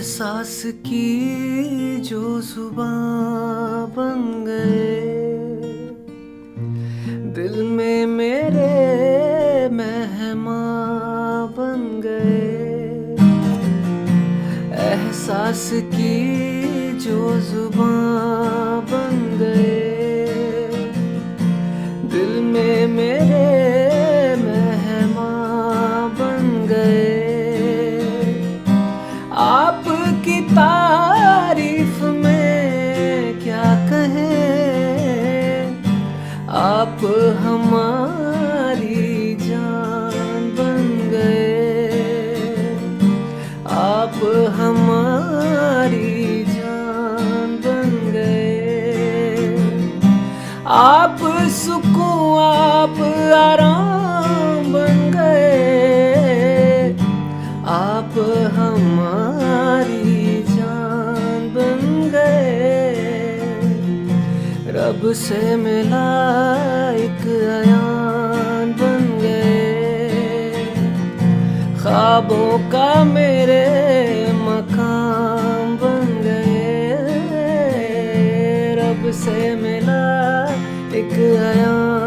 एहसास की जो जुबां बन गए, दिल में मेरे मेहमां बन गए। एहसास की जो जुबां बन गए, दिल में मेरे मेहमां बन गए। आपकी तारीफ में क्या कहें, आप हमारी जान बन गए। आप हमारी जान बन गए। आप सुकून, आप आराम बन गए। आप हमारी जान बन गए। रब से मिला एक अयान बन गए। ख्वाबों का मेरे मकाम बन गए। रब से मिला एक अयान